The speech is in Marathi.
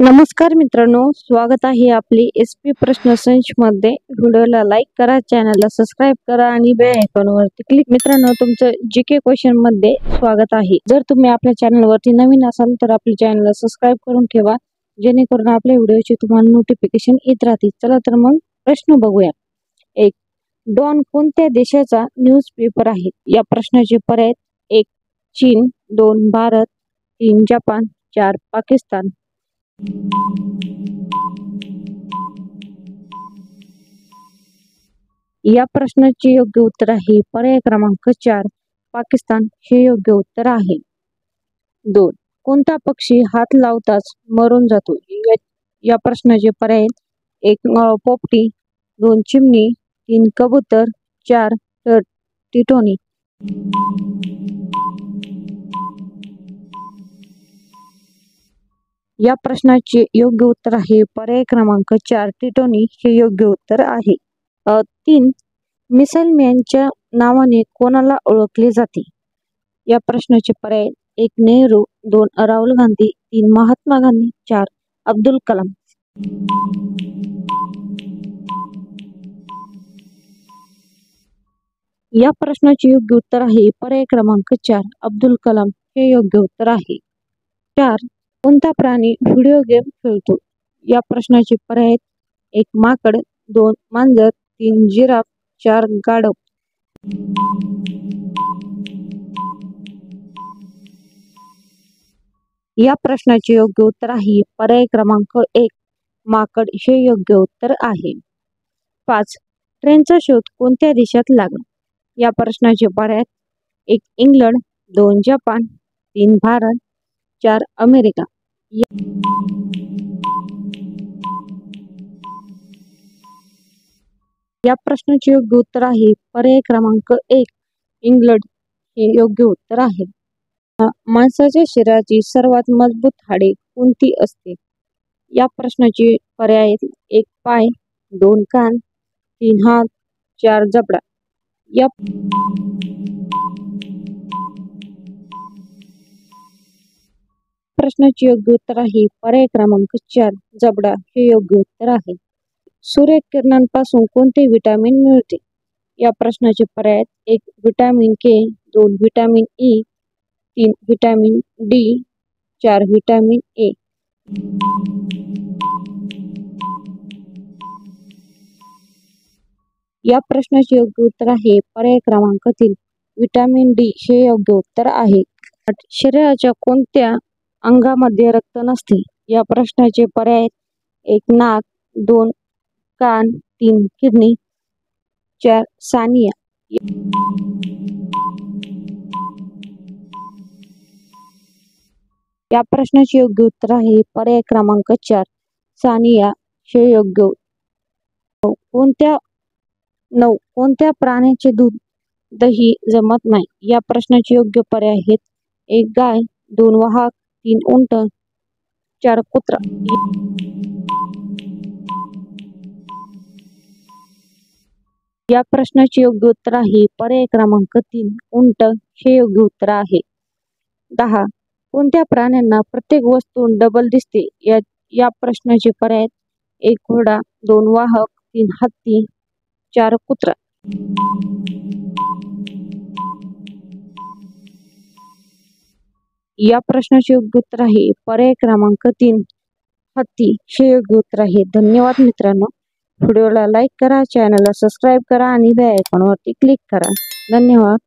नमस्कार मित्रांनो, स्वागत आहे आपली एसपी प्रश्न संच मध्ये। व्हिडिओला लाईक करा, चॅनलला सबस्क्राइब करा आणि बेल आयकॉनवरती क्लिक। मित्रांनो, तुमचं जीके क्वेश्चन मध्ये स्वागत आहे। जर तुम्ही आपल्या चॅनलवरती नवीन असाल तर आपल्या चॅनलला सबस्क्राइब करून ठेवा, जेणेकरून आपल्या व्हिडिओचे तुम्हाला नोटिफिकेशन येत राहतील। चला तर मग प्रश्न बघूया। 1. डॉन कोणत्या देशाचा न्यूजपेपर आहे? या प्रश्नाचे पर्याय: 1. चीन, 2. भारत, 3. जपान, 4. पाकिस्तान। या प्रश्नाचे योग्य उत्तर आहे पर्याय क्रमांक 4. पाकिस्तान हे योग्य उत्तर आहे। 2. कोणता पक्षी हात लावताच मरून जातो? या प्रश्नाचे पर्याय: 1. पोपटी, 2. चिमणी, 3. कबूतर, 4. टिटोनी। या प्रश्नाचे योग्य उत्तर आहे पर्याय क्रमांक 4. टिटोनी हे योग्य उत्तर आहे। 3. मिसाइलमॅनच्या नावाने कोणाला ओळखले जाते? या प्रश्नाचे पर्याय: 1. नेहरू, 2. राहुल गांधी, 3. महात्मा गांधी, 4. अब्दुल कलाम। या प्रश्नाचे योग्य उत्तर आहे पर्याय क्रमांक 4. अब्दुल कलाम हे योग्य उत्तर आहे। 4. कोणता प्राणी व्हिडिओ गेम खेळतो? या प्रश्नाचे पर्याय: 1. माकड, 2. मांजर, 3. जिराफ, 4. गाढव। या प्रश्नाचे योग्य उत्तर आहे पर्याय क्रमांक 1. माकड हे योग्य उत्तर आहे। 5. ट्रेनचा शोध कोणत्या देशात लागला? या प्रश्नाचे पर्याय: 1. इंग्लंड, 2. जपान, 3. भारत, 4. अमेरिका। या प्रश्नाचे योग्य उत्तर आहे पर्याय क्रमांक 1. इंग्लंड हे योग्य उत्तर आहे। माणसाच्या शरीराची सर्वात मजबूत हाडे कोणती असते? या प्रश्नाचे पर्याय: 1. पाय, 2. कान, 3. हात, 4. जबडा। या प्रश्नाचे योग्य उत्तर आहे पर्याय क्रमांक 4. जबडा हे योग्य उत्तर आहे। सूर्यकिरणांपासून कोणते विटामिन मिळते? या प्रश्नाचे पर्याय: 1. Vitamin K, 2. Vitamin E, 3. Vitamin D, 4. Vitamin A. या प्रश्नाचे योग्य उत्तर आहे पर्याय क्रमांक 3. विटामिन डी हे योग्य उत्तर आहे। शरीराच्या कोणत्या अंगामध्ये रक्त नसते? या प्रश्नाचे पर्याय: 1. नाक, 2. कान, 3. किडनी, 4. सानिया। या प्रश्नाचे योग्य उत्तर आहे पर्याय क्रमांक 4. सानिया हे योग्य। 9. कोणत्या प्राण्याचे दूध दही जमत नाही? या प्रश्नाचे योग्य पर्याय आहेत: 1. गाय, 2. वाहक, 3. उंट, 4. कुत्रा। या प्रश्नाचे योग्य उत्तर आहे पर्याय क्रमांक 3. उंट हे योग्य उत्तर आहे। 10. कोणत्या प्राण्यांना प्रत्येक वस्तू डबल दिसते? या प्रश्नाचे पर्याय: 1. घोडा, 2. वाहक, 3. हत्ती, 4. कुत्रा। या प्रश्नाचे योग्य उत्तर आहे पर्याय क्रमांक 3. हत्ती हे योग्य उत्तर आहे। धन्यवाद मित्रांनो, व्हिडिओला लाईक करा, चॅनलला सबस्क्राइब करा आणि बेल आयकॉनवरती क्लिक करा। धन्यवाद।